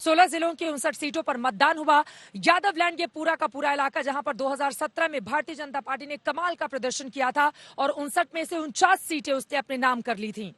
16 जिलों की 59 सीटों पर मतदान हुआ। यादव लैंड ये पूरा का पूरा इलाका जहां पर 2017 में भारतीय जनता पार्टी ने कमाल का प्रदर्शन किया था और 59 में से 49 सीटें उसने अपने नाम कर ली थीं।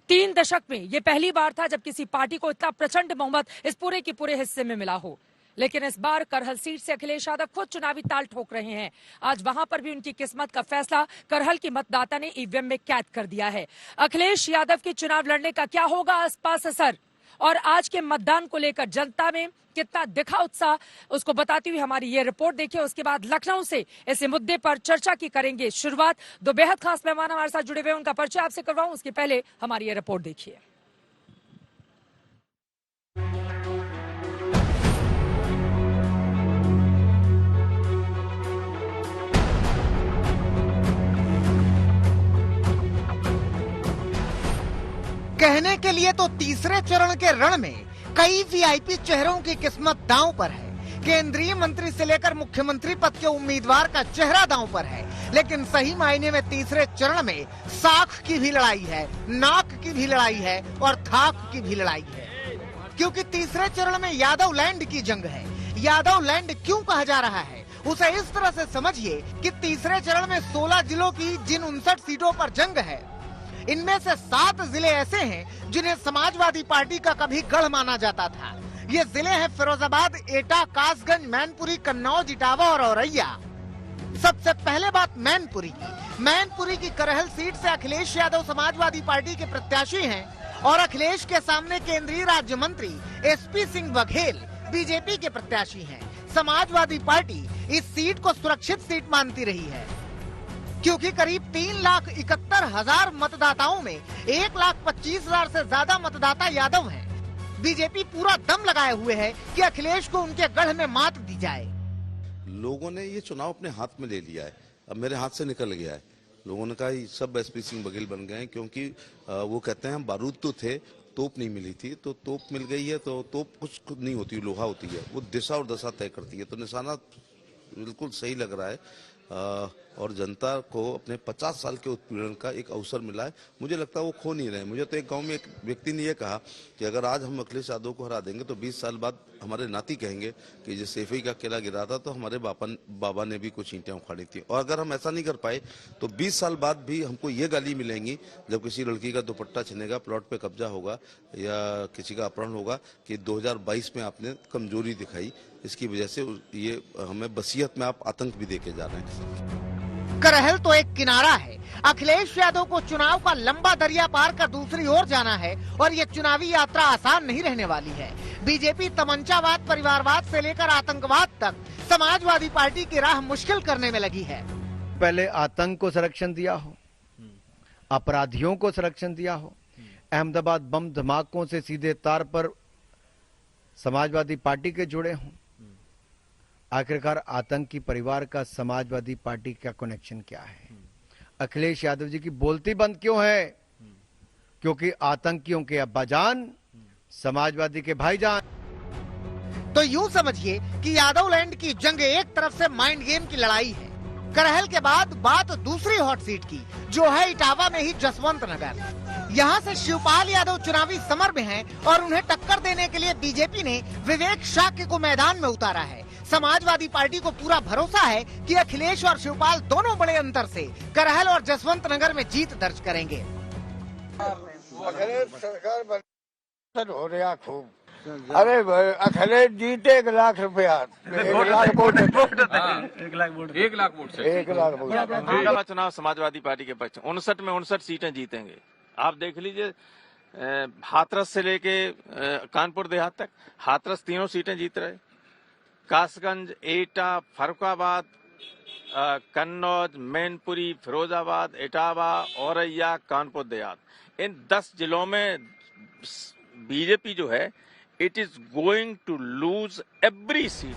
3 दशक में ये पहली बार था जब किसी पार्टी को इतना प्रचंड बहुमत इस पूरे के पूरे हिस्से में मिला हो। लेकिन इस बार करहल सीट से अखिलेश यादव खुद चुनावी ताल ठोक रहे हैं। आज वहां पर भी उनकी किस्मत का फैसला करहल की मतदाता ने ईवीएम में कैद कर दिया है। अखिलेश यादव के चुनाव लड़ने का क्या होगा आसपास असर और आज के मतदान को लेकर जनता में कितना दिखा उत्साह, उसको बताती हुई हमारी ये रिपोर्ट देखिए। उसके बाद लखनऊ से इस मुद्दे पर चर्चा की करेंगे शुरुआत। दो बेहद खास मेहमान हमारे साथ जुड़े हुए हैं, उनका परिचय आपसे करवाऊं उसके पहले हमारी ये रिपोर्ट देखिए। कहने के लिए तो तीसरे चरण के रण में कई वीआईपी चेहरों की किस्मत दांव पर है। केंद्रीय मंत्री से लेकर मुख्यमंत्री पद के उम्मीदवार का चेहरा दांव पर है, लेकिन सही मायने में तीसरे चरण में साख की भी लड़ाई है, नाक की भी लड़ाई है और थाक की भी लड़ाई है, क्योंकि तीसरे चरण में यादव लैंड की जंग है। यादव लैंड क्यों कहा जा रहा है, उसे इस तरह से समझिए कि तीसरे चरण में 16 जिलों की जिन 59 सीटों पर जंग है, इनमें से 7 जिले ऐसे हैं जिन्हें समाजवादी पार्टी का कभी गढ़ माना जाता था। ये जिले हैं फिरोजाबाद, एटा, कासगंज, मैनपुरी, कन्नौज, इटावा और औरैया। सबसे पहले बात मैनपुरी की। मैनपुरी की करहल सीट से अखिलेश यादव समाजवादी पार्टी के प्रत्याशी हैं और अखिलेश के सामने केंद्रीय राज्य मंत्री एसपी सिंह बघेल बीजेपी के प्रत्याशी हैं। समाजवादी पार्टी इस सीट को सुरक्षित सीट मानती रही है, क्योंकि करीब 3,71,000 मतदाताओं में 1,25,000 से ज्यादा मतदाता यादव हैं। बीजेपी पूरा दम लगाए हुए है कि अखिलेश को उनके गढ़ में मात दी जाए। लोगों ने ये चुनाव अपने हाथ में ले लिया है, अब मेरे हाथ से निकल गया है। लोगों ने कहा सब एसपी सिंह बघेल बन गए हैं, क्योंकि वो कहते हैं बारूद तो थे, तोप नहीं मिली थी, तो तोप मिल गई है। तो तोप कुछ नहीं होती, लोहा होती है, वो दिशा और दशा तय करती है। तो निशाना बिल्कुल सही लग रहा है और जनता को अपने 50 साल के उत्पीड़न का एक अवसर मिला है। मुझे लगता है वो खो नहीं रहे। मुझे तो एक गांव में एक व्यक्ति ने ये कहा कि अगर आज हम अखिलेश यादव को हरा देंगे तो 20 साल बाद हमारे नाती कहेंगे कि जो सेफई का किला गिरा था तो हमारे बाबा ने भी कुछ ईंटें उखाड़ी थी। और अगर हम ऐसा नहीं कर पाए तो 20 साल बाद भी हमको ये गाली मिलेंगी जब किसी लड़की का दुपट्टा छिनेगा, प्लॉट पे कब्जा होगा या किसी का अपहरण होगा कि 2022 में आपने कमजोरी दिखाई, इसकी वजह से ये हमें वसीयत में आप आतंक भी देके जा रहे हैं। करहल तो एक किनारा है। अखिलेश यादव को चुनाव का लंबा दरिया पार कर दूसरी ओर जाना है और ये चुनावी यात्रा आसान नहीं रहने वाली है। बीजेपी तमंचावाद, परिवारवाद से लेकर आतंकवाद तक समाजवादी पार्टी की राह मुश्किल करने में लगी है। पहले आतंक को संरक्षण दिया हो, अपराधियों को संरक्षण दिया हो, अहमदाबाद बम धमाकों से सीधे तार पर समाजवादी पार्टी के जुड़े हों, आखिरकार आतंकी परिवार का समाजवादी पार्टी का कनेक्शन क्या है? अखिलेश यादव जी की बोलती बंद क्यों है? क्योंकि आतंकियों के अब्बाजान समाजवादी के भाईजान। तो यूं समझिए कि यादव लैंड की जंग एक तरफ से माइंड गेम की लड़ाई है। करहल के बाद बात दूसरी हॉट सीट की, जो है इटावा में ही जसवंत नगर। यहाँ से शिवपाल यादव चुनावी समर में हैं और उन्हें टक्कर देने के लिए बीजेपी ने विवेक शाक्य को मैदान में उतारा है। समाजवादी पार्टी को पूरा भरोसा है कि अखिलेश और शिवपाल दोनों बड़े अंतर से करहल और जसवंत नगर में जीत दर्ज करेंगे। अखिलेश सरकार हो रहा खूब। अरे अखिलेश जीते 1 लाख रुपया, 1 लाख वोट, 1 लाख वोट से 1 लाख वोट। चुनाव समाजवादी पार्टी के पक्ष 59 में 59 सीटें जीतेंगे। आप देख लीजिए, हाथरस से लेके कानपुर देहात तक हाथरस तीनों सीटें जीत रहे। कासगंज, एटा, फरुखाबाद, कन्नौज, मैनपुरी, फिरोजाबाद, इटावा, औरैया, कानपुर देहात, इन 10 जिलों में बीजेपी जो है it is going to lose every seat.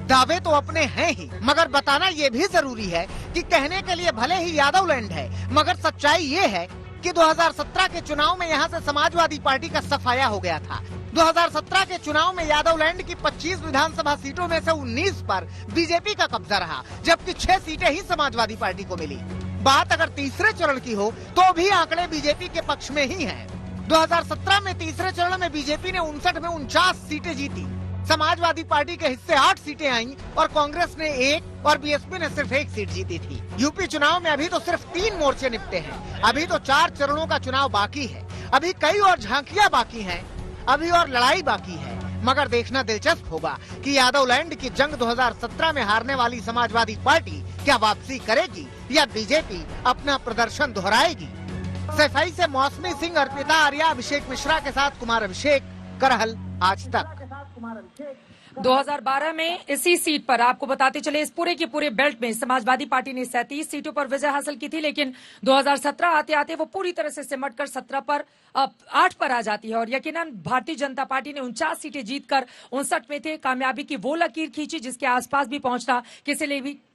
दावे तो अपने हैं ही, मगर बताना ये भी जरूरी है कि कहने के लिए भले ही यादव लैंड है, मगर सच्चाई ये है कि 2017 के चुनाव में यहाँ से समाजवादी पार्टी का सफाया हो गया था। 2017 के चुनाव में यादव लैंड की 25 विधानसभा सीटों में से 19 पर बीजेपी का कब्जा रहा, जबकि 6 सीटें ही समाजवादी पार्टी को मिली। बात अगर तीसरे चरण की हो तो भी आंकड़े बीजेपी के पक्ष में ही हैं। 2017 में तीसरे चरण में बीजेपी ने 59 में 49 सीटें जीती। समाजवादी पार्टी के हिस्से 8 सीटें आईं और कांग्रेस ने 1 और बीएसपी ने सिर्फ 1 सीट जीती थी। यूपी चुनाव में अभी तो सिर्फ 3 मोर्चे निपटे हैं। अभी तो 4 चरणों का चुनाव बाकी है। अभी कई और झांकियां बाकी हैं। अभी और लड़ाई बाकी है। मगर देखना दिलचस्प होगा कि यादवलैंड की जंग 2017 में हारने वाली समाजवादी पार्टी क्या वापसी करेगी या बीजेपी अपना प्रदर्शन दोहराएगी। सफाई से मौसमी सिंह, अर्पिता आर्या, अभिषेक मिश्रा के साथ कुमार अभिषेक, करहल, आज तक। 2012 में इसी सीट पर आपको बताते चले, इस पूरे के पूरे बेल्ट में समाजवादी पार्टी ने 37 सीटों पर विजय हासिल की थी, लेकिन 2017 आते आते वो पूरी तरह से सिमटकर 8 पर आ जाती है। और यकीनन भारतीय जनता पार्टी ने 49 सीटें जीतकर 59 में थे कामयाबी की वो लकीर खींची जिसके आसपास भी पहुंचना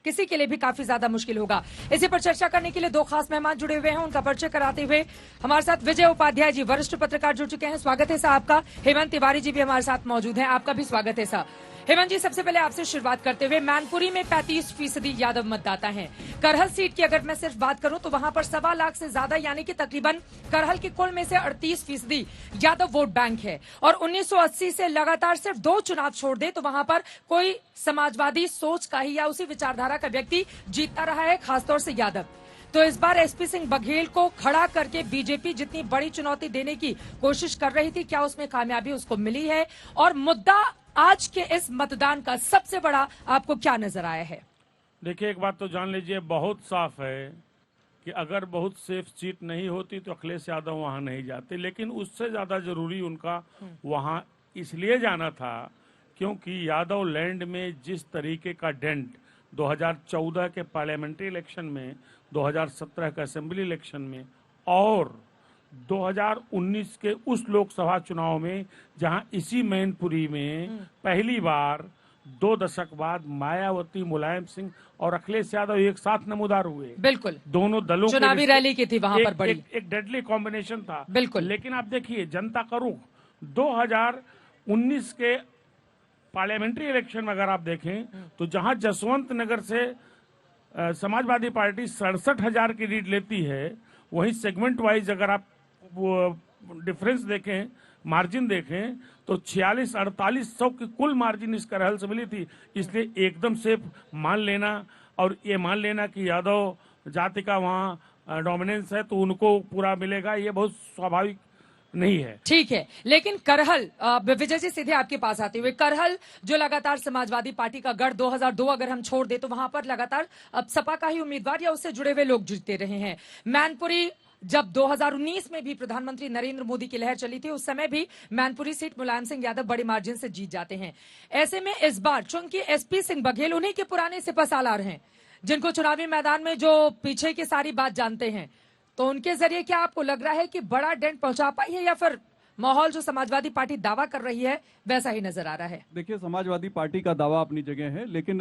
किसी के लिए भी काफी ज्यादा मुश्किल होगा। इसी पर चर्चा करने के लिए 2 खास मेहमान जुड़े हुए हैं। उनका परिचय कराते हुए हमारे साथ विजय उपाध्याय जी, वरिष्ठ पत्रकार, जुड़ चुके हैं। स्वागत है साहब का। हेमंत तिवारी जी भी हमारे साथ मौजूद हैं, आपका भी स्वागत है साहब। हेमंत जी, सबसे पहले आपसे शुरुआत करते हुए, मैनपुरी में 35% यादव मतदाता हैं। करहल सीट की अगर मैं सिर्फ बात करूं तो वहां पर 1.25 लाख से ज्यादा यानी कि तकरीबन करहल के कुल में से 38% यादव वोट बैंक है। और 1980 से लगातार सिर्फ 2 चुनाव छोड़ दे तो वहां पर कोई समाजवादी सोच का ही या उसी विचारधारा का व्यक्ति जीतता रहा है, खासतौर से यादव। तो इस बार एसपी सिंह बघेल को खड़ा करके बीजेपी जितनी बड़ी चुनौती देने की कोशिश कर रही थी, क्या उसमें कामयाबी उसको मिली है? और मुद्दा आज के इस मतदान का सबसे बड़ा आपको क्या नजर आया है? देखिए, एक बात तो जान लीजिए, बहुत साफ है कि अगर बहुत सेफ सीट नहीं होती तो अखिलेश यादव वहां नहीं जाते, लेकिन उससे ज्यादा जरूरी उनका वहां इसलिए जाना था क्योंकि यादव लैंड में जिस तरीके का डेंट 2014 के पार्लियामेंट्री इलेक्शन में, 2017 के असेंबली इलेक्शन में और 2019 के उस लोकसभा चुनाव में, जहां इसी मैनपुरी में पहली बार 2 दशक बाद मायावती, मुलायम सिंह और अखिलेश यादव एक साथ नमूदार हुए। बिल्कुल, दोनों दलों चुनावी रैली की थी वहां पर बड़ी, एक डेडली कॉम्बिनेशन था। बिल्कुल। लेकिन आप देखिए, जनता का रुख 2019 के पार्लियामेंट्री इलेक्शन में अगर आप देखें तो जहां जसवंत नगर से समाजवादी पार्टी 67,000 की लीड लेती है, वहीं सेगमेंट वाइज अगर आप वो डिफरेंस देखें, मार्जिन देखें तो 46-4800 की कुल मार्जिन इस करहल से मिली थी। इसलिए एकदम से मान लेना और ये मान लेना कि यादव जाति का वहाँ डोमिनेंस है तो उनको पूरा मिलेगा, ये बहुत स्वाभाविक नहीं है। ठीक है, लेकिन करहल, विजय जी सीधे आपके पास आते हुए, करहल जो लगातार समाजवादी पार्टी का गढ़ 2002 अगर हम छोड़ दे तो वहां पर लगातार अब सपा का ही उम्मीदवार या उससे जुड़े हुए लोग जीतते रहे हैं। मैनपुरी जब 2019 में भी प्रधानमंत्री नरेंद्र मोदी की लहर चली थी, उस समय भी मैनपुरी सीट मुलायम सिंह यादव बड़ी मार्जिन से जीत जाते हैं। ऐसे में इस बार चूंकि एसपी सिंह बघेल उन्हीं के पुराने सिपहसालार हैं, जिनको चुनावी मैदान में जो पीछे की सारी बात जानते हैं, तो उनके जरिए क्या आपको लग रहा है कि बड़ा डेंट पहुंचा पाई है या फिर माहौल जो समाजवादी पार्टी दावा कर रही है वैसा ही नजर आ रहा है? देखिए, समाजवादी पार्टी का दावा अपनी जगह है, लेकिन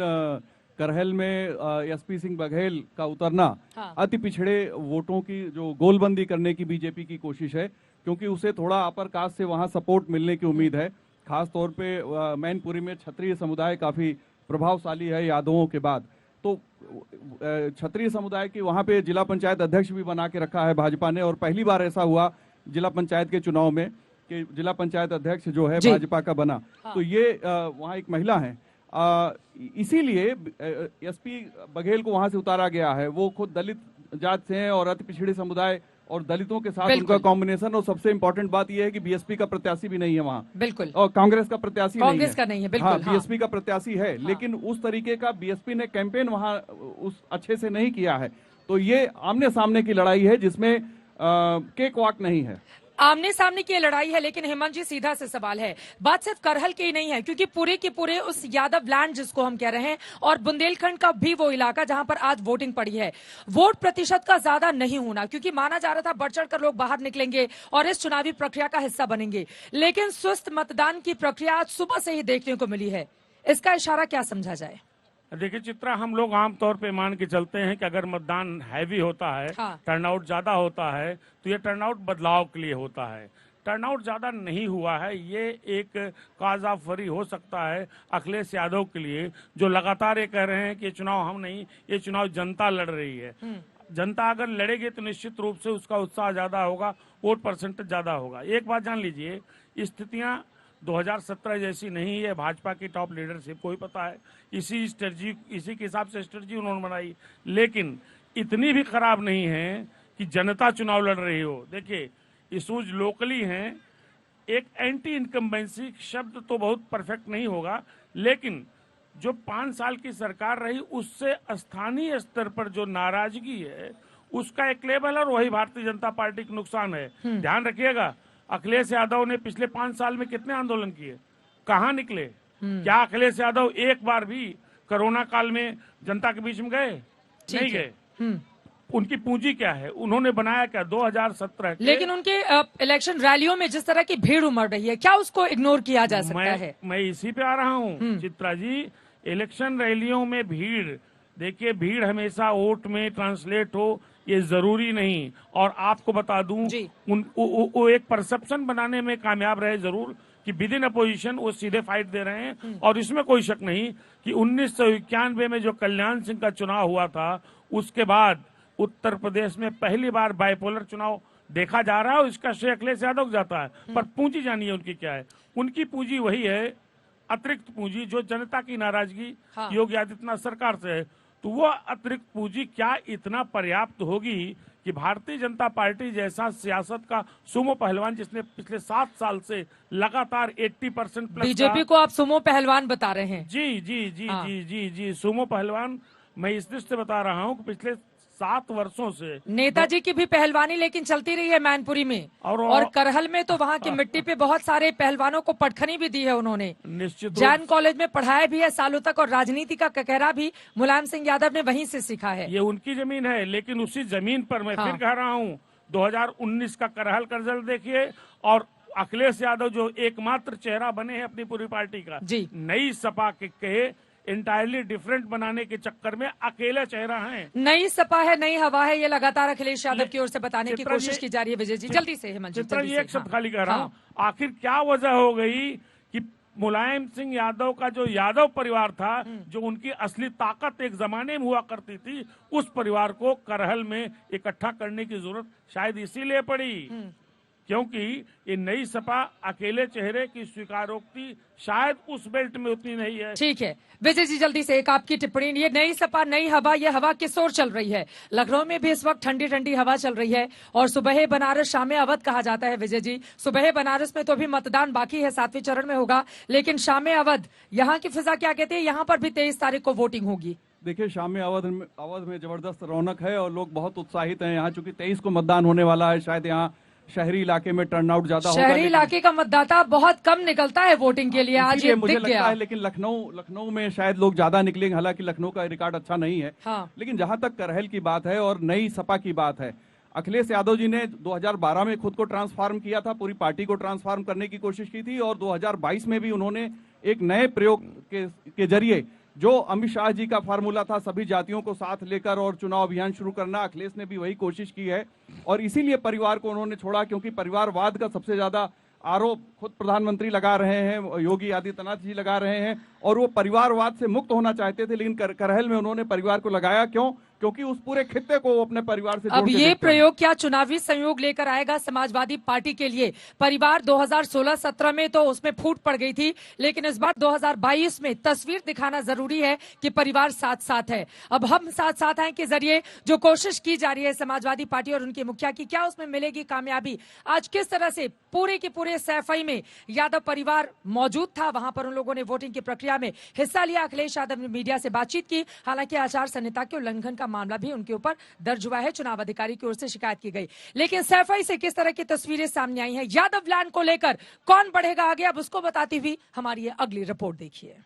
करहल में एसपी सिंह बघेल का उतरना अति पिछड़े वोटों की जो गोलबंदी करने की बीजेपी की कोशिश है, क्योंकि उसे थोड़ा अपर कास्ट से वहां सपोर्ट मिलने की उम्मीद है। खास तौर पे मैनपुरी में क्षत्रिय समुदाय काफी प्रभावशाली है यादवों के बाद, तो क्षत्रिय समुदाय की वहां पे जिला पंचायत अध्यक्ष भी बना के रखा है भाजपा ने। और पहली बार ऐसा हुआ जिला पंचायत के चुनाव में कि जिला पंचायत अध्यक्ष जो है भाजपा का बना। तो ये वहाँ एक महिला है, इसीलिए एसपी बघेल को वहां से उतारा गया है। वो खुद दलित जात से हैं और अति पिछड़े समुदाय और दलितों के साथ उनका कॉम्बिनेशन। और सबसे इम्पोर्टेंट बात यह है कि बीएसपी का प्रत्याशी भी नहीं है वहाँ, बिल्कुल, और कांग्रेस का प्रत्याशी नहीं है। बिल्कुल, हाँ, बीएसपी का प्रत्याशी है, लेकिन उस तरीके का बीएसपी ने कैंपेन वहाँ उस अच्छे से नहीं किया है। तो ये आमने सामने की लड़ाई है जिसमें केक वॉक नहीं है, आमने सामने की लड़ाई है। लेकिन हेमंत जी, सीधा से सवाल है, बात सिर्फ करहल की ही नहीं है, क्योंकि पूरे के पूरे उस यादव लैंड जिसको हम कह रहे हैं और बुंदेलखंड का भी वो इलाका जहां पर आज वोटिंग पड़ी है, वोट प्रतिशत का ज्यादा नहीं होना, क्योंकि माना जा रहा था बढ़ चढ़ कर लोग बाहर निकलेंगे और इस चुनावी प्रक्रिया का हिस्सा बनेंगे, लेकिन सुस्त मतदान की प्रक्रिया आज सुबह से ही देखने को मिली है। इसका इशारा क्या समझा जाए? देखिए चित्रा, हम लोग आमतौर पे मान के चलते हैं कि अगर मतदान हैवी होता है, टर्नआउट ज्यादा होता है, तो ये टर्नआउट बदलाव के लिए होता है। टर्नआउट ज्यादा नहीं हुआ है, ये एक काज ऑफ वरी हो सकता है अखिलेश यादव के लिए, जो लगातार ये कह रहे हैं कि ये चुनाव हम नहीं, ये चुनाव जनता लड़ रही है। जनता अगर लड़ेगी तो निश्चित रूप से उसका उत्साह ज्यादा होगा, वोट परसेंटेज ज्यादा होगा। एक बात जान लीजिए, स्थितियां 2017 जैसी नहीं है। भाजपा की टॉप लीडरशिप को ही पता है, इसी के हिसाब से स्ट्रेटजी उन्होंने बनाई, लेकिन इतनी भी खराब नहीं है कि जनता चुनाव लड़ रही हो। देखिए, इशूज लोकली हैं। एक एंटी इनकम्बेंसी शब्द तो बहुत परफेक्ट नहीं होगा, लेकिन जो 5 साल की सरकार रही उससे स्थानीय स्तर पर जो नाराजगी है उसका एक लेवल, और वही भारतीय जनता पार्टी का नुकसान है। ध्यान रखिएगा, अखिलेश यादव ने पिछले 5 साल में कितने आंदोलन किए, कहाँ निकले? क्या अखिलेश यादव एक बार भी कोरोना काल में जनता के बीच में गए? नहीं गए। उनकी पूंजी क्या है, उन्होंने बनाया क्या 2017 के? लेकिन उनके इलेक्शन रैलियों में जिस तरह की भीड़ उमड़ रही है, क्या उसको इग्नोर किया जा सकता है? मैं इसी पे आ रहा हूँ चित्रा जी। इलेक्शन रैलियों में भीड़, देखिए, भीड़ हमेशा वोट में ट्रांसलेट हो ये जरूरी नहीं। और आपको बता दूं, वो एक परसेप्शन बनाने में कामयाब रहे जरूर कि विद इन अपोजिशन वो सीधे फाइट दे रहे हैं। और इसमें कोई शक नहीं कि 1991 में जो कल्याण सिंह का चुनाव हुआ था, उसके बाद उत्तर प्रदेश में पहली बार बाइपोलर चुनाव देखा जा रहा है, और इसका श्रेय अखिलेश यादव को जाता है। पर पूंजी जानिए उनकी क्या है? उनकी पूंजी वही है, अतिरिक्त पूंजी, जो जनता की नाराजगी योगी आदित्यनाथ सरकार से है। तो वो अतिरिक्त पूंजी क्या इतना पर्याप्त होगी कि भारतीय जनता पार्टी जैसा सियासत का सुमो पहलवान, जिसने पिछले 7 साल से लगातार 80% प्लस, बीजेपी को आप सुमो पहलवान बता रहे हैं? जी जी जी जी जी जी सुमो पहलवान मैं इस दृष्टि से बता रहा हूँ कि पिछले 7 वर्षों से नेताजी की भी पहलवानी लेकिन चलती रही है मैनपुरी में, और करहल में तो वहाँ की मिट्टी पे बहुत सारे पहलवानों को पटखनी भी दी है उन्होंने। निश्चित जैन कॉलेज में पढ़ाया भी है सालों तक, और राजनीति का ककहरा भी मुलायम सिंह यादव ने वहीं से सीखा है। ये उनकी जमीन है, लेकिन उसी जमीन पर मैं फिर कह रहा हूँ, 2019 का करहल का रिजल्ट देखिए, और अखिलेश यादव जो एकमात्र चेहरा बने हैं अपनी पूरी पार्टी का, नई सपा के इंटायरली डिफरेंट बनाने के चक्कर में अकेला चेहरा है। नई सपा है, नई हवा है, ये लगातार अखिलेश यादव की ओर से बताने की कोशिश की जा रही है। विजय जी जल्दी से हेमंत जी, एक शब्द खाली कह रहा हूँ, आखिर क्या वजह हो गई कि मुलायम सिंह यादव का जो यादव परिवार था, जो उनकी असली ताकत एक जमाने में हुआ करती थी, उस परिवार को करहल में इकट्ठा करने की जरूरत शायद इसीलिए पड़ी क्योंकि ये नई सपा अकेले चेहरे की स्वीकारोक्ति शायद उस बेल्ट में उतनी नहीं है। ठीक है विजय जी, जल्दी से एक आपकी टिप्पणी। ये नई सपा नई हवा, ये हवा किस ओर चल रही है? लखनऊ में भी इस वक्त ठंडी ठंडी हवा चल रही है, और सुबह बनारस शाम अवध कहा जाता है। विजय जी, सुबह बनारस में तो अभी मतदान बाकी है, 7वें चरण में होगा, लेकिन शाम अवध, यहाँ की फिजा क्या कहते हैं? यहाँ पर भी 23 तारीख को वोटिंग होगी। देखिए, शाम अवध में जबरदस्त रौनक है और लोग बहुत उत्साहित हैं यहाँ, चूंकि 23 को मतदान होने वाला है। शायद यहाँ शहरी इलाके में टर्नआउट ज्यादा होगा, शहरी इलाके का मतदाता बहुत कम निकलता है वोटिंग के लिए, आज ये मुझे दिख लगता गया है। लेकिन लखनऊ में शायद लोग ज्यादा निकलेंगे, हालांकि लखनऊ का रिकॉर्ड अच्छा नहीं है। लेकिन जहां तक करहल की बात है और नई सपा की बात है, अखिलेश यादव जी ने 2012 में खुद को ट्रांसफॉर्म किया था, पूरी पार्टी को ट्रांसफॉर्म करने की कोशिश की थी, और 2022 में भी उन्होंने एक नए प्रयोग के जरिए, जो अमित शाह जी का फार्मूला था, सभी जातियों को साथ लेकर और चुनाव अभियान शुरू करना, अखिलेश ने भी वही कोशिश की है। और इसीलिए परिवार को उन्होंने छोड़ा, क्योंकि परिवारवाद का सबसे ज्यादा आरोप खुद प्रधानमंत्री लगा रहे हैं, योगी आदित्यनाथ जी लगा रहे हैं, और वो परिवारवाद से मुक्त होना चाहते थे। लेकिन करहल में उन्होंने परिवार को लगाया, क्यों? क्योंकि उस पूरे खित्ते को वो अपने परिवार से अब ये प्रयोग क्या चुनावी संयोग लेकर आएगा समाजवादी पार्टी के लिए? परिवार 2016-17 में तो उसमें फूट पड़ गई थी, लेकिन इस बार 2022 में तस्वीर दिखाना जरूरी है कि परिवार साथ साथ है। अब हम साथ साथ हैं के जरिए जो कोशिश की जा रही है समाजवादी पार्टी और उनके मुखिया की, क्या उसमें मिलेगी कामयाबी? आज किस तरह से पूरे के पूरे सैफई में यादव परिवार मौजूद था, वहां पर उन लोगों ने वोटिंग की प्रक्रिया में हिस्सा लिया। अखिलेश यादव ने मीडिया से बातचीत की, हालांकि आचार संहिता के उल्लंघन का मामला भी उनके ऊपर दर्ज हुआ है, चुनाव अधिकारी की ओर से शिकायत की गई। लेकिन सैफई से किस तरह की तस्वीरें सामने आई हैं यादव लैंड को लेकर, कौन बढ़ेगा आगे, अब उसको बताती हुई हमारी ये अगली रिपोर्ट देखिए।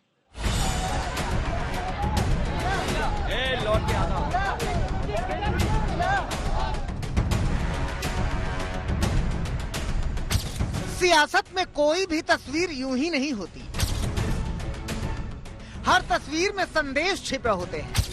सियासत में कोई भी तस्वीर यूं ही नहीं होती, हर तस्वीर में संदेश छिपे होते हैं।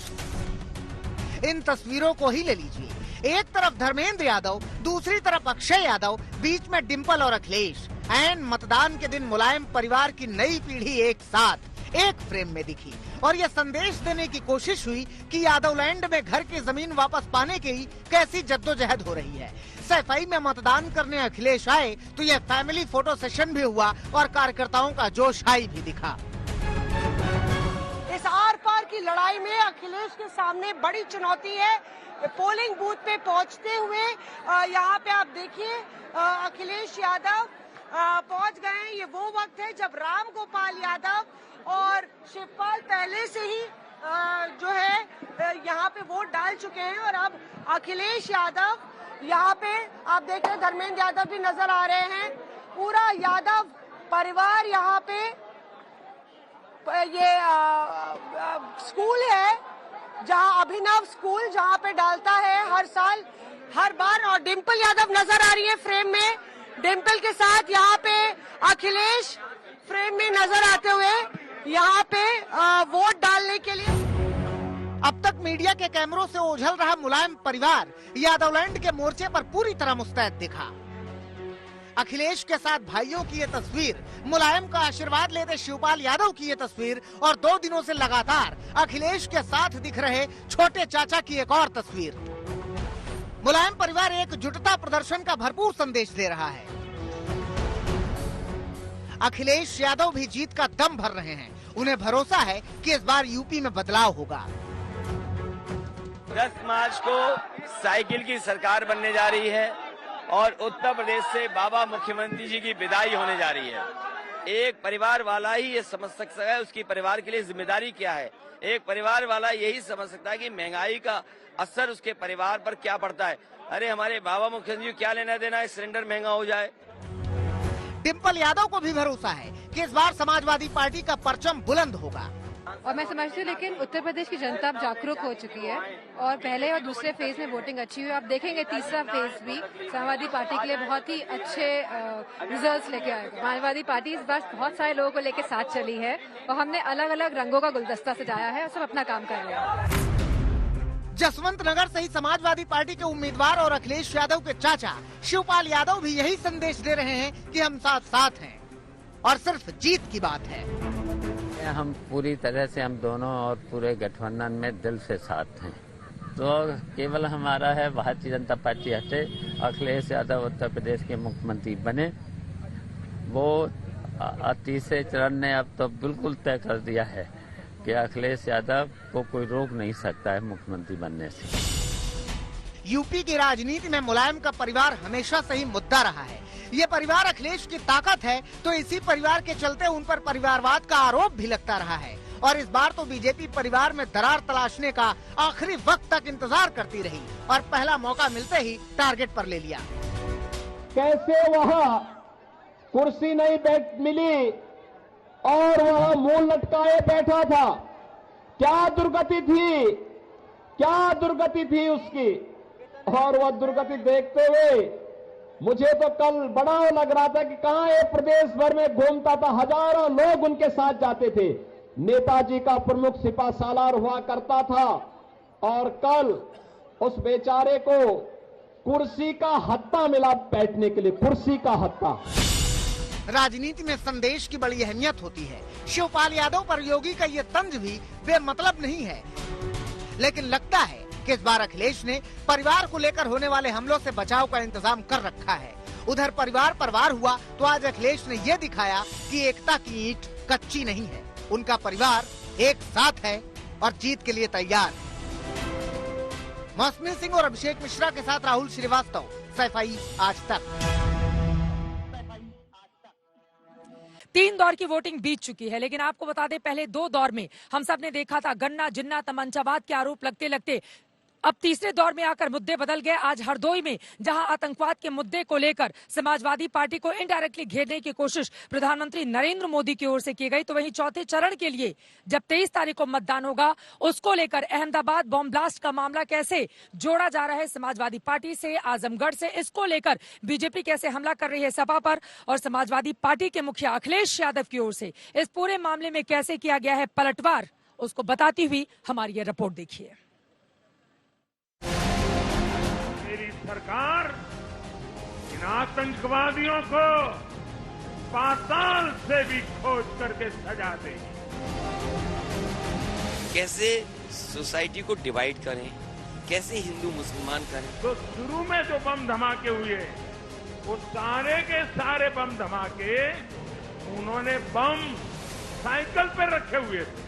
इन तस्वीरों को ही ले लीजिए, एक तरफ धर्मेंद्र यादव, दूसरी तरफ अक्षय यादव, बीच में डिंपल और अखिलेश। ऐन मतदान के दिन मुलायम परिवार की नई पीढ़ी एक साथ, एक फ्रेम में दिखी और ये संदेश देने की कोशिश हुई कि यादवलैंड में घर की जमीन वापस पाने की कैसी जद्दोजहद हो रही है। सैफई में मतदान करने अखिलेश आए तो ये फैमिली फोटो सेशन भी हुआ और कार्यकर्ताओं का जोशाई भी दिखा। इस आर पार की लड़ाई में अखिलेश के सामने बड़ी चुनौती है। पोलिंग बूथ पे पहुंचते हुए यहाँ पे आप देखिए अखिलेश यादव पहुंच गए हैं। ये वो वक्त है जब राम गोपाल यादव और शिवपाल पहले से ही जो है यहाँ पे वोट डाल चुके हैं और अब अखिलेश यादव यहाँ पे आप देख रहे हैं धर्मेंद्र यादव भी नजर आ रहे हैं। पूरा यादव परिवार यहाँ पे ये स्कूल है जहाँ अभिनव स्कूल जहाँ पे डालता है हर साल हर बार। और डिम्पल यादव नजर आ रही है फ्रेम में, डिम्पल के साथ यहाँ पे अखिलेश फ्रेम में नजर आते हुए यहाँ पे वोट डालने के लिए। अब तक मीडिया के कैमरों से ओझल रहा मुलायम परिवार यादवलैंड के मोर्चे पर पूरी तरह मुस्तैद दिखा। अखिलेश के साथ भाइयों की ये तस्वीर, मुलायम का आशीर्वाद लेते शिवपाल यादव की ये तस्वीर और 2 दिनों से लगातार अखिलेश के साथ दिख रहे छोटे चाचा की एक और तस्वीर। मुलायम परिवार एकजुटता प्रदर्शन का भरपूर संदेश दे रहा है। अखिलेश यादव भी जीत का दम भर रहे हैं। उन्हें भरोसा है कि इस बार यूपी में बदलाव होगा। 10 मार्च को साइकिल की सरकार बनने जा रही है और उत्तर प्रदेश से बाबा मुख्यमंत्री जी की विदाई होने जा रही है। एक परिवार वाला ही ये समझ सकता है उसकी परिवार के लिए जिम्मेदारी क्या है। एक परिवार वाला यही समझ सकता है कि महंगाई का असर उसके परिवार पर क्या पड़ता है। अरे हमारे बाबा मुख्यमंत्री क्या लेना देना है सिलेंडर महंगा हो जाए। डिम्पल यादव को भी भरोसा है कि इस बार समाजवादी पार्टी का परचम बुलंद होगा। और मैं समझती हूँ लेकिन उत्तर प्रदेश की जनता अब जागरूक हो चुकी है और पहले और दूसरे फेज में वोटिंग अच्छी हुई। आप देखेंगे तीसरा फेज भी समाजवादी पार्टी के लिए बहुत ही अच्छे रिजल्ट्स लेके आएगा। समाजवादी पार्टी इस बार बहुत सारे लोगों को लेकर साथ चली है और हमने अलग अलग रंगों का गुलदस्ता सजाया है और सब अपना काम कर रहे हैं। जसवंत नगर से ही समाजवादी पार्टी के उम्मीदवार और अखिलेश यादव के चाचा शिवपाल यादव भी यही संदेश दे रहे हैं कि हम साथ हैं और सिर्फ जीत की बात है। हम पूरी तरह से हम दोनों और पूरे गठबंधन में दिल से साथ हैं। तो केवल हमारा है भारतीय जनता पार्टी हटे, अखिलेश यादव उत्तर प्रदेश के मुख्यमंत्री बने। वो तीसरे चरण ने अब तो बिल्कुल तय कर दिया है कि अखिलेश यादव को कोई रोक नहीं सकता है मुख्यमंत्री बनने से। यूपी की राजनीति में मुलायम का परिवार हमेशा से ही मुद्दा रहा है। ये परिवार अखिलेश की ताकत है तो इसी परिवार के चलते उन पर परिवारवाद का आरोप भी लगता रहा है और इस बार तो बीजेपी परिवार में दरार तलाशने का आखिरी वक्त तक इंतजार करती रही और पहला मौका मिलते ही टारगेट पर ले लिया। कैसे वहाँ कुर्सी नहीं मिली और वहाँ मुंह लटकाए बैठा था। क्या दुर्गति थी उसकी। और वह दुर्गति देखते हुए मुझे तो कल बड़ा लग रहा था कि कहां ये प्रदेश भर में घूमता था, हजारों लोग उनके साथ जाते थे। नेताजी का प्रमुख सिपा सालार हुआ करता था और कल उस बेचारे को कुर्सी का हत्ता मिला बैठने के लिए, कुर्सी का हत्ता। राजनीति में संदेश की बड़ी अहमियत होती है। शिवपाल यादव पर योगी का ये तंज भी बेमतलब नहीं है, लेकिन लगता है कि इस बार अखिलेश ने परिवार को लेकर होने वाले हमलों से बचाव का इंतजाम कर रखा है। उधर परिवार पर वार हुआ तो आज अखिलेश ने ये दिखाया कि एकता की ईंट कच्ची नहीं है। उनका परिवार एक साथ है और जीत के लिए तैयार है। मौसमी सिंह और अभिषेक मिश्रा के साथ राहुल श्रीवास्तव, सैफई आज तक। 3 दौर की वोटिंग बीत चुकी है, लेकिन आपको बता दें पहले 2 दौर में हम सब ने देखा था गन्ना जिन्ना तमंचावाद के आरोप लगते लगते अब तीसरे दौर में आकर मुद्दे बदल गए। आज हरदोई में जहां आतंकवाद के मुद्दे को लेकर समाजवादी पार्टी को इनडायरेक्टली घेरने की कोशिश प्रधानमंत्री नरेंद्र मोदी की ओर से की गई, तो वहीं चौथे चरण के लिए जब 23 तारीख को मतदान होगा उसको लेकर अहमदाबाद बॉम्ब ब्लास्ट का मामला कैसे जोड़ा जा रहा है समाजवादी पार्टी से, आजमगढ़ से, इसको लेकर बीजेपी कैसे हमला कर रही है सपा पर और समाजवादी पार्टी के मुखिया अखिलेश यादव की ओर से इस पूरे मामले में कैसे किया गया है पलटवार, उसको बताती हुई हमारी ये रिपोर्ट देखिए। मेरी सरकार इन आतंकवादियों को पाताल से भी खोज करके सजा देगी। कैसे सोसाइटी को डिवाइड करें, कैसे हिंदू मुसलमान करें। तो शुरू में जो बम धमाके हुए वो सारे के सारे बम धमाके उन्होंने बम साइकिल पर रखे हुए थे।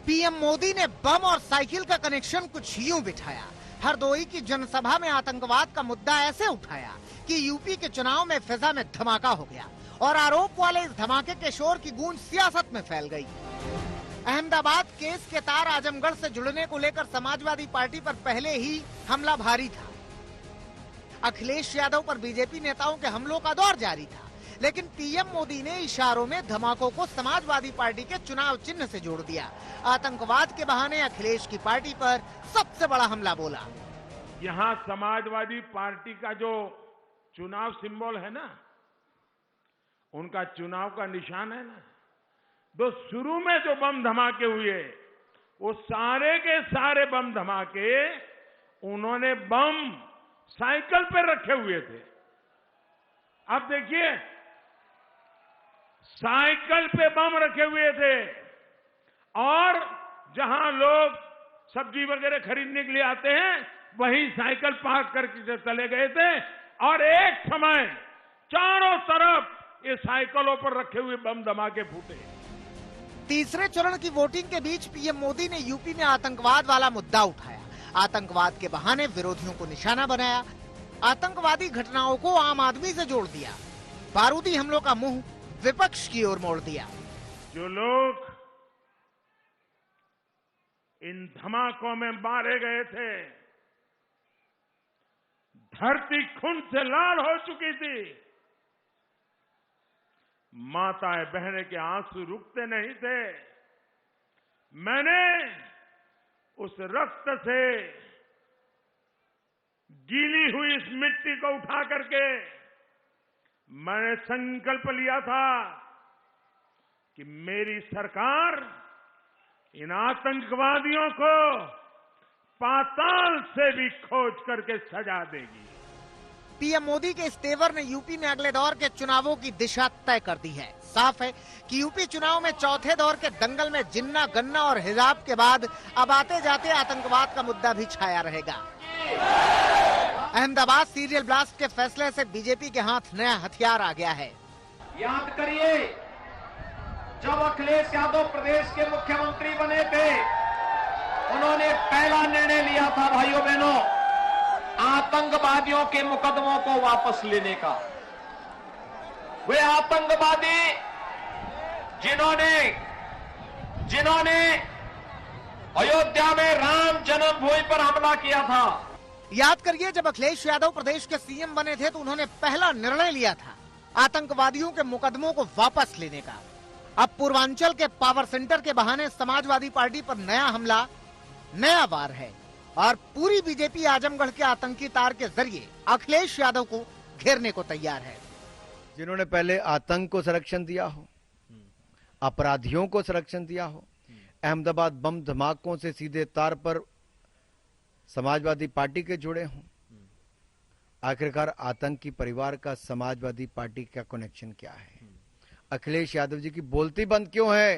पीएम मोदी ने बम और साइकिल का कनेक्शन कुछ यूं बिठाया। हरदोई की जनसभा में आतंकवाद का मुद्दा ऐसे उठाया कि यूपी के चुनाव में फिजा में धमाका हो गया और आरोप वाले इस धमाके के शोर की गूंज सियासत में फैल गई। अहमदाबाद केस के तार आजमगढ़ से जुड़ने को लेकर समाजवादी पार्टी पर पहले ही हमला भारी था। अखिलेश यादव पर बीजेपी नेताओं के हमलों का दौर जारी था, लेकिन पीएम मोदी ने इशारों में धमाकों को समाजवादी पार्टी के चुनाव चिन्ह से जोड़ दिया। आतंकवाद के बहाने अखिलेश की पार्टी पर सबसे बड़ा हमला बोला। यहाँ समाजवादी पार्टी का जो चुनाव सिंबल है ना, उनका चुनाव का निशान है ना, तो शुरू में जो बम धमाके हुए वो सारे के सारे बम धमाके उन्होंने बम साइकिल पे रखे हुए थे। अब देखिए, साइकिल पे बम रखे हुए थे और जहां लोग सब्जी वगैरह खरीदने के लिए आते हैं वहीं साइकिल पार्क करके चले गए थे और एक समय चारों तरफ ये साइकिलों पर रखे हुए बम धमाके फूटे। तीसरे चरण की वोटिंग के बीच पीएम मोदी ने यूपी में आतंकवाद वाला मुद्दा उठाया। आतंकवाद के बहाने विरोधियों को निशाना बनाया। आतंकवादी घटनाओं को आम आदमी से जोड़ दिया। बारूदी हमलों का मुंह विपक्ष की ओर मोड़ दिया। जो लोग इन धमाकों में मारे गए थे, धरती खून से लाल हो चुकी थी। माताएं बहनें के आंसू रुकते नहीं थे। मैंने उस रक्त से गीली हुई इस मिट्टी को उठा करके मैंने संकल्प लिया था कि मेरी सरकार इन आतंकवादियों को पाताल से भी खोज करके सजा देगी। पीएम मोदी के इस तेवर ने यूपी में अगले दौर के चुनावों की दिशा तय कर दी है। साफ है कि यूपी चुनाव में चौथे दौर के दंगल में जिन्ना, गन्ना और हिजाब के बाद अब आते जाते आतंकवाद का मुद्दा भी छाया रहेगा। अहमदाबाद सीरियल ब्लास्ट के फैसले से बीजेपी के हाथ नया हथियार आ गया है। याद करिए, जब अखिलेश यादव प्रदेश के मुख्यमंत्री बने थे, उन्होंने पहला निर्णय लिया था भाइयों बहनों, आतंकवादियों के मुकदमों को वापस लेने का। वे आतंकवादी जिन्होंने अयोध्या में राम जन्मभूमि पर हमला किया था। याद करिए, जब अखिलेश यादव प्रदेश के सीएम बने थे तो उन्होंने पहला निर्णय लिया था आतंकवादियों के मुकदमों को वापस लेने का। अब पूर्वांचल के पावर सेंटर के बहाने समाजवादी पार्टी पर नया हमला, नया वार है और पूरी बीजेपी आजमगढ़ के आतंकी तार के जरिए अखिलेश यादव को घेरने को तैयार है। जिन्होंने पहले आतंक को संरक्षण दिया हो, अपराधियों को संरक्षण दिया हो, अहमदाबाद बम धमाकों से सीधे तार पर समाजवादी पार्टी के जुड़े हों, आखिरकार आतंकी परिवार का समाजवादी पार्टी का कनेक्शन क्या है? अखिलेश यादव जी की बोलती बंद क्यों है?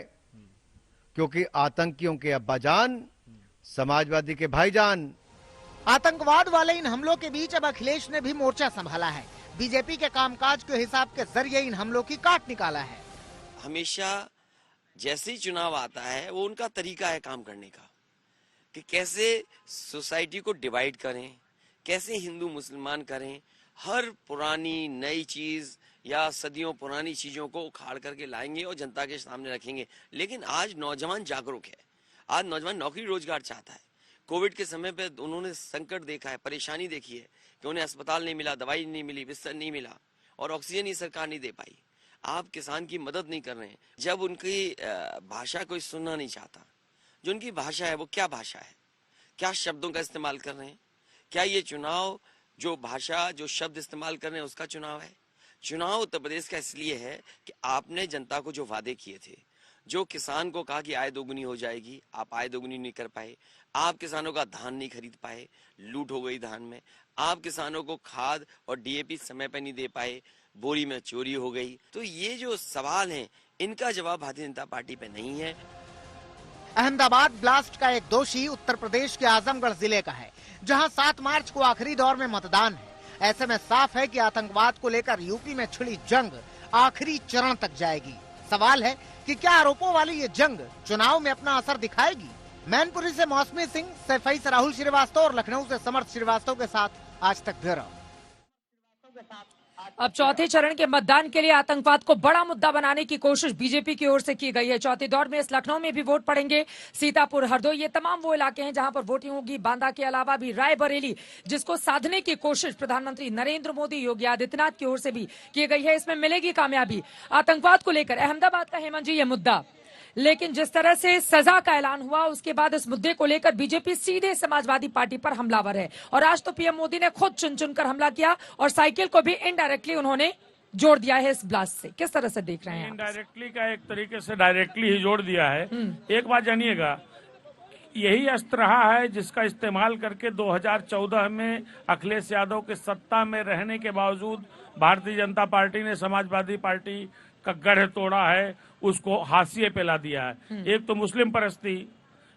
क्योंकि आतंकियों के अब्बाजान समाजवादी के भाईजान। आतंकवाद वाले इन हमलों के बीच अब अखिलेश ने भी मोर्चा संभाला है। बीजेपी के कामकाज के हिसाब के जरिए इन हमलों की काट निकाला है। हमेशा जैसे ही चुनाव आता है वो उनका तरीका है काम करने का कि कैसे सोसाइटी को डिवाइड करें, कैसे हिंदू मुसलमान करें। हर पुरानी नई चीज या सदियों पुरानी चीजों को उखाड़ करके लाएंगे और जनता के सामने रखेंगे। लेकिन आज नौजवान जागरूक है, आज नौजवान नौकरी रोजगार चाहता है। कोविड के समय पे उन्होंने संकट देखा है, परेशानी देखी है कि उन्हें अस्पताल नहीं मिला, दवाई नहीं मिली, बिस्तर नहीं मिला और ऑक्सीजन ही सरकार नहीं दे पाई। आप किसान की मदद नहीं कर रहे हैं जब उनकी भाषा कोई सुनना नहीं चाहता। जो उनकी भाषा है वो क्या भाषा है, क्या शब्दों का इस्तेमाल कर रहे हैं? क्या ये चुनाव जो भाषा जो शब्द इस्तेमाल कर रहे हैं उसका चुनाव है? चुनाव उत्तर प्रदेश का इसलिए है कि आपने जनता को जो वादे किए थे, जो किसान को कहा कि आय दोगुनी हो जाएगी, आप आय दोगुनी नहीं कर पाए। आप किसानों का धान नहीं खरीद पाए, लूट हो गई धान में। आप किसानों को खाद और डीएपी समय पर नहीं दे पाए, बोरी में चोरी हो गई। तो ये जो सवाल हैं, इनका जवाब भारतीय जनता पार्टी पे नहीं है। अहमदाबाद ब्लास्ट का एक दोषी उत्तर प्रदेश के आजमगढ़ जिले का है, जहां 7 मार्च को आखिरी दौर में मतदान है। ऐसे में साफ है कि आतंकवाद को लेकर यूपी में छिड़ी जंग आखिरी चरण तक जाएगी। सवाल है कि क्या आरोपों वाली ये जंग चुनाव में अपना असर दिखाएगी। मैनपुरी से मौसमी सिंह, सैफई से राहुल श्रीवास्तव और लखनऊ से समर्थ श्रीवास्तव के साथ आज तक ब्यूरो। अब चौथे चरण के मतदान के लिए आतंकवाद को बड़ा मुद्दा बनाने की कोशिश बीजेपी की ओर से की गई है। चौथे दौर में इस लखनऊ में भी वोट पड़ेंगे। सीतापुर, हरदोई, ये तमाम वो इलाके हैं जहां पर वोटिंग होगी। बांदा के अलावा भी रायबरेली, जिसको साधने की कोशिश प्रधानमंत्री नरेंद्र मोदी, योगी आदित्यनाथ की ओर से भी की गई है, इसमें मिलेगी कामयाबी। आतंकवाद को लेकर अहमदाबाद का हेमंत जी ये मुद्दा, लेकिन जिस तरह से सजा का ऐलान हुआ उसके बाद इस मुद्दे को लेकर बीजेपी सीधे समाजवादी पार्टी पर हमलावर है। और आज तो पीएम मोदी ने खुद चुन चुनकर हमला किया और साइकिल को भी इनडायरेक्टली उन्होंने जोड़ दिया है इस ब्लास्ट से। किस तरह से देख रहे हैं? इनडायरेक्टली का एक तरीके से डायरेक्टली ही जोड़ दिया है। एक बात जानिएगा, यही अस्त्र रहा है जिसका इस्तेमाल करके 2014 में अखिलेश यादव के सत्ता में रहने के बावजूद भारतीय जनता पार्टी ने समाजवादी पार्टी का गढ़ तोड़ा है, उसको हाशिए पे ला दिया है। एक तो मुस्लिम परस्ती,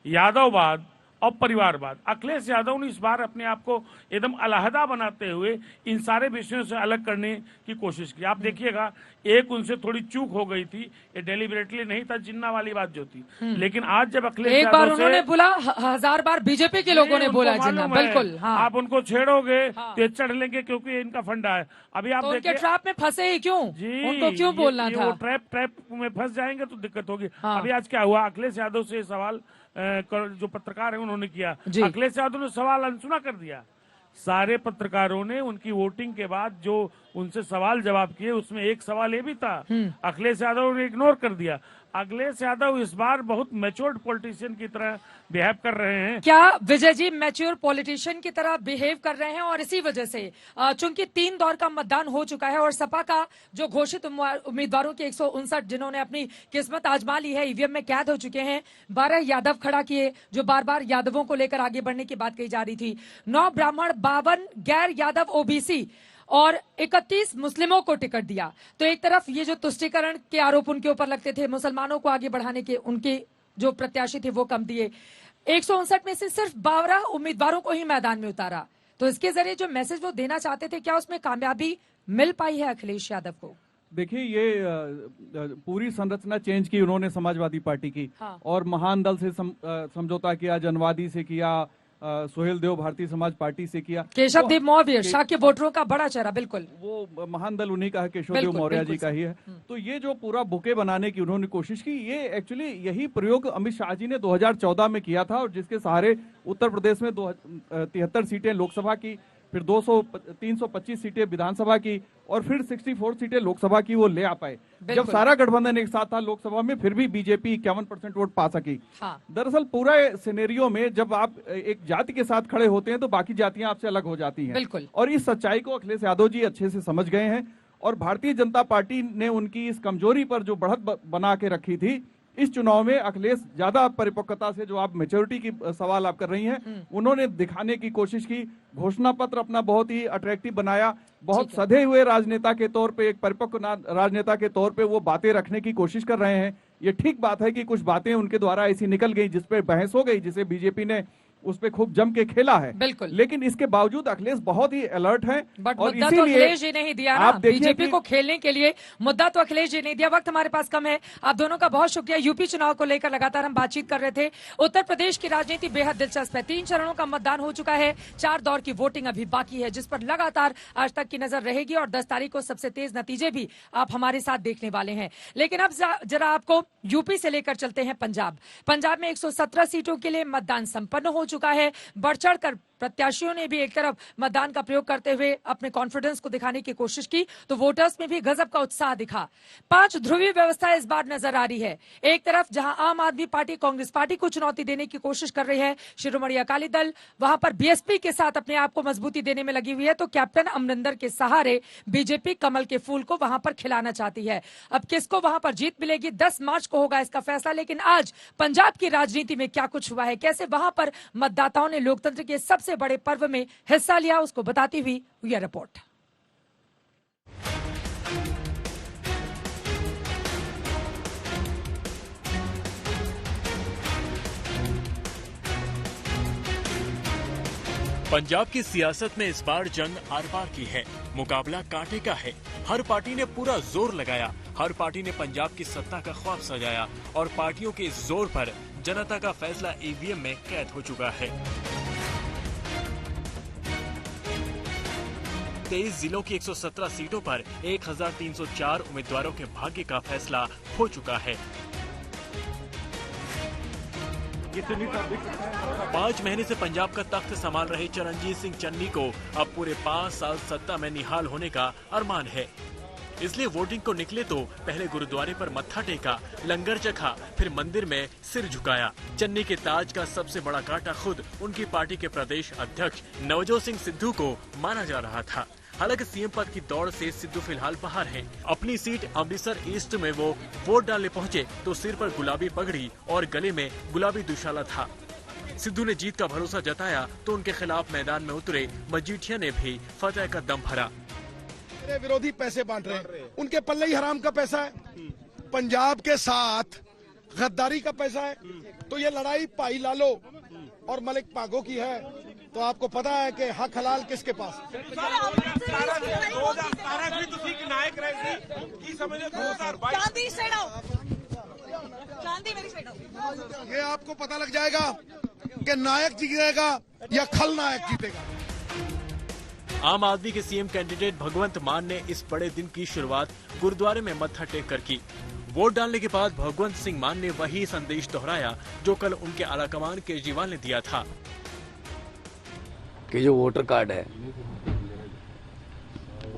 यादववाद और परिवारवाद। अखिलेश यादव ने इस बार अपने आप को एकदम अलहदा बनाते हुए इन सारे विषयों से अलग करने की कोशिश की। आप देखिएगा, एक उनसे थोड़ी चूक हो गई थी, ये डेलिबरेटली नहीं था, जिन्ना वाली बात जो थी। लेकिन आज जब अखिलेश एक बार उन्होंने बोला, 1000 बार बीजेपी के लोगों ने बोला जिन्ना, बिल्कुल। हाँ। आप उनको छेड़ोगे तो ये चढ़ लेंगे क्योंकि इनका फंडा है। अभी आप तो उनके ट्रैप में फंसे ही क्यों? उनको क्यों बोलना था? वो ट्रैप में फंस जाएंगे तो दिक्कत होगी। अभी आज क्या हुआ, अखिलेश यादव से सवाल जो पत्रकार है उन्होंने किया, अखिलेश यादव ने सवाल अनसुना कर दिया। सारे पत्रकारों ने उनकी वोटिंग के बाद जो उनसे सवाल जवाब किए उसमें एक सवाल ये भी था, अखिलेश यादव ने इग्नोर कर दिया। अखिलेश यादव इस बार बहुत मैच्योर्ड पॉलिटिशियन की तरह बिहेव कर रहे हैं। क्या विजय जी मैच्योर पॉलिटिशियन की तरह बिहेव कर रहे हैं? और इसी वजह से चूंकि 3 दौर का मतदान हो चुका है और सपा का जो घोषित उम्मीदवारों के 159 जिन्होंने अपनी किस्मत आजमा ली है, ईवीएम में कैद हो चुके हैं। 12 यादव खड़ा किए, जो बार बार यादवों को लेकर आगे बढ़ने की बात कही जा रही थी। 9 ब्राह्मण, 52 गैर यादव ओबीसी और 31 मुस्लिमों को टिकट दिया। तो एक तरफ ये जो तुष्टीकरण के आरोप उनके ऊपर लगते थे, मुसलमानों को आगे बढ़ाने के उनके जो प्रत्याशी थे वो कम दिए। 159 में से सिर्फ 12 उम्मीदवारों को ही मैदान में उतारा। तो इसके जरिए जो मैसेज वो देना चाहते थे, क्या उसमें कामयाबी मिल पाई है अखिलेश यादव को? देखिए, ये पूरी संरचना चेंज की उन्होंने समाजवादी पार्टी की। हाँ। और महान दल से समझौता किया, जनवादी से किया, सोहेल देव भारतीय समाज पार्टी से किया, केशव देव मौर्य शाह के वोटरों का बड़ा चेहरा। बिल्कुल, वो महान दल उन्हीं का है, केशव देव मौर्य जी का ही है। तो ये जो पूरा बुके बनाने की उन्होंने कोशिश की, ये एक्चुअली यही प्रयोग अमित शाह जी ने 2014 में किया था और जिसके सहारे उत्तर प्रदेश में 73 सीटें लोकसभा की, फिर 325 सीटें विधानसभा की और फिर 64 सीटें लोकसभा की वो ले आ पाए। जब सारा गठबंधन एक साथ था लोकसभा में, फिर भी बीजेपी 51% वोट पा सकी। हाँ। दरअसल पूरा सिनेरियो में जब आप एक जाति के साथ खड़े होते हैं तो बाकी जातियां आपसे अलग हो जाती हैं। बिल्कुल। और इस सच्चाई को अखिलेश यादव जी अच्छे से समझ गए हैं और भारतीय जनता पार्टी ने उनकी इस कमजोरी पर जो बढ़त बना के रखी थी, इस चुनाव में अखिलेश ज्यादा परिपक्वता से, जो आप मेच्योरिटी की सवाल आप कर रही हैं, उन्होंने दिखाने की कोशिश की। घोषणा पत्र अपना बहुत ही अट्रैक्टिव बनाया, बहुत सधे हुए राजनेता के तौर पे, एक परिपक्व राजनेता के तौर पे वो बातें रखने की कोशिश कर रहे हैं। ये ठीक बात है कि कुछ बातें उनके द्वारा ऐसी निकल गई जिसपे बहस हो गई, जिसे बीजेपी ने उस पे खूब जम के खेला है। बिल्कुल। लेकिन इसके बावजूद अखिलेश बहुत ही अलर्ट हैं। बट मुद्दा तो अखिलेश जी ने ही दिया ना, बीजेपी को खेलने के लिए मुद्दा तो अखिलेश जी ने दिया। वक्त हमारे पास कम है, आप दोनों का बहुत शुक्रिया। यूपी चुनाव को लेकर लगातार हम बातचीत कर रहे थे। उत्तर प्रदेश की राजनीति बेहद दिलचस्प है। 3 चरणों का मतदान हो चुका है, 4 दौर की वोटिंग अभी बाकी है, जिस पर लगातार आज तक की नजर रहेगी और 10 तारीख को सबसे तेज नतीजे भी आप हमारे साथ देखने वाले हैं। लेकिन अब जरा आपको यूपी से लेकर चलते हैं पंजाब में 117 सीटों के लिए मतदान संपन्न हो चुका है। बढ़ चढ़कर प्रत्याशियों ने भी एक तरफ मतदान का प्रयोग करते हुए अपने कॉन्फिडेंस को दिखाने की कोशिश की, तो वोटर्स में भी गजब का उत्साह दिखा। 5 ध्रुवीय व्यवस्था इस बार नजर आ रही है। एक तरफ जहां आम आदमी पार्टी कांग्रेस पार्टी को चुनौती देने की कोशिश कर रही है, शिरोमणि अकाली दल वहां पर बीएसपी के साथ अपने आप को मजबूती देने में लगी हुई है, तो कैप्टन अमरिंदर के सहारे बीजेपी कमल के फूल को वहां पर खिलाना चाहती है। अब किसको वहां पर जीत मिलेगी, 10 मार्च को होगा इसका फैसला। लेकिन आज पंजाब की राजनीति में क्या कुछ हुआ है, कैसे वहां पर मतदाताओं ने लोकतंत्र के सबसे बड़े पर्व में हिस्सा लिया, उसको बताती हुई यह रिपोर्ट। पंजाब की सियासत में इस बार जंग आर पार की है, मुकाबला कांटे का है। हर पार्टी ने पूरा जोर लगाया, हर पार्टी ने पंजाब की सत्ता का ख्वाब सजाया और पार्टियों के इस जोर पर जनता का फैसला ईवीएम में कैद हो चुका है। 23 जिलों की 117 सीटों पर 1304 उम्मीदवारों के भाग्य का फैसला हो चुका है। 5 महीने से पंजाब का तख्त संभाल रहे चरणजीत सिंह चन्नी को अब पूरे 5 साल सत्ता में निहाल होने का अरमान है। इसलिए वोटिंग को निकले तो पहले गुरुद्वारे पर मत्था टेका, लंगर चखा, फिर मंदिर में सिर झुकाया। चन्नी के ताज का सबसे बड़ा कांटा खुद उनकी पार्टी के प्रदेश अध्यक्ष नवजोत सिंह सिद्धू को माना जा रहा था। हालांकि सीएम पद की दौड़ से सिद्धू फिलहाल बाहर हैं। अपनी सीट अमृतसर ईस्ट में वो वोट डालने पहुंचे तो सिर पर गुलाबी पगड़ी और गले में गुलाबी दुशाला था। सिद्धू ने जीत का भरोसा जताया तो उनके खिलाफ मैदान में उतरे मजीठिया ने भी फतेह का दम भरा। मेरे विरोधी पैसे बांट रहे हैं, उनके पल्ले ही हराम का पैसा है, पंजाब के साथ गद्दारी का पैसा है। तो ये लड़ाई भाई लालो और मलिक पागो की है, तो आपको पता है कि हक हलाल किसके पास। ये आपको पता लग जाएगा कि नायक जीतेगा या खलनायक जीतेगा। आम आदमी के सीएम कैंडिडेट भगवंत मान ने इस बड़े दिन की शुरुआत गुरुद्वारे में मत्था टेक कर की। वोट डालने के बाद भगवंत सिंह मान ने वही संदेश दोहराया जो कल उनके आलाकमान केजरीवाल ने दिया था कि जो वोटर कार्ड है,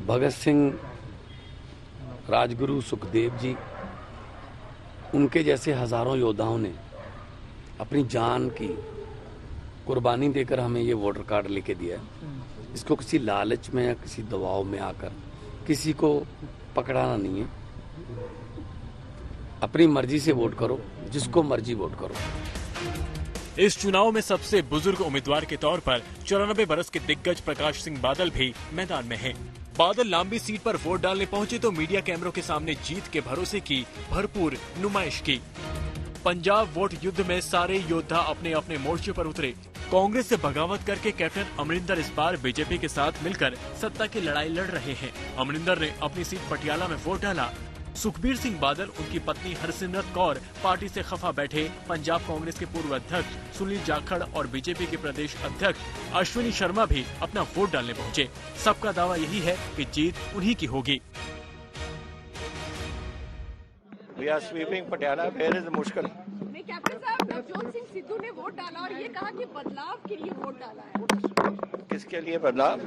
भगत सिंह, राजगुरु, सुखदेव जी, उनके जैसे हजारों योद्धाओं ने अपनी जान की कुर्बानी देकर हमें ये वोटर कार्ड लेके दिया है। इसको किसी लालच में या किसी दबाव में आकर किसी को पकड़ाना नहीं है। अपनी मर्जी से वोट करो, जिसको मर्जी वोट करो। इस चुनाव में सबसे बुजुर्ग उम्मीदवार के तौर पर 94 बरस के दिग्गज प्रकाश सिंह बादल भी मैदान में हैं। बादल लांबी सीट पर वोट डालने पहुंचे तो मीडिया कैमरों के सामने जीत के भरोसे की भरपूर नुमाइश की। पंजाब वोट युद्ध में सारे योद्धा अपने अपने मोर्चे पर उतरे। कांग्रेस से बगावत करके कैप्टन अमरिंदर इस बार बीजेपी के साथ मिलकर सत्ता की लड़ाई लड़ रहे हैं। अमरिंदर ने अपनी सीट पटियाला में वोट डाला। सुखबीर सिंह बादल, उनकी पत्नी हरसिमरत कौर पार्टी से खफा बैठे। पंजाब कांग्रेस के पूर्व अध्यक्ष सुनील जाखड़ और बीजेपी के प्रदेश अध्यक्ष अश्विनी शर्मा भी अपना वोट डालने पहुंचे। सबका दावा यही है कि जीत उन्हीं की होगी। We are sweeping Patiala. Where is the मुश्किल? कैप्टन साहब, नवजोत सिंह सिद्धू ने वोट डाला और ये कहा कि बदलाव के लिए वोट डाला है। किसके लिए बदलाव?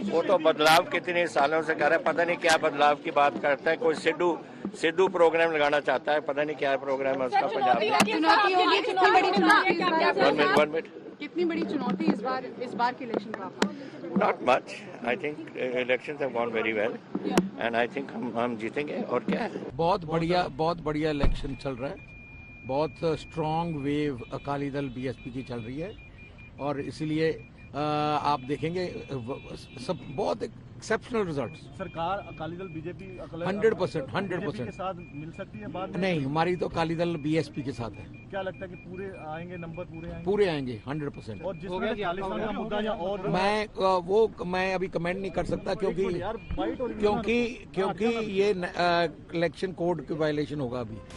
वो तो बदलाव कितने सालों से कर रहा है, पता नहीं क्या बदलाव की बात करता है। कोई सिद्धू प्रोग्राम लगाना चाहता है, पता नहीं क्या प्रोग्राम है उसका पंजाब में। कितनी बड़ी चुनौती इस बार के इलेक्शन का? Not much. I think elections have gone very well, and I think हम जीतेंगे। और क्या है? बहुत बढ़िया इलेक्शन चल रहा है। बहुत strong wave Akali Dal BSP की चल रही है और इसलिए आप देखेंगे सब बहुत एक्सेप्शनल रिजल्ट्स। सरकार अकाली दल बीजेपी 100% के साथ मिल सकती है बाद में? नहीं, हमारी तो अकाली दल बीएसपी के साथ है। क्या लगता है कि पूरे आएंगे, नंबर पूरे आएंगे 100%। और जिसमें खालिस्तान का मुद्दा या और मैं अभी कमेंट नहीं कर सकता क्योंकि ये इलेक्शन कोड की वायलेशन होगा अभी।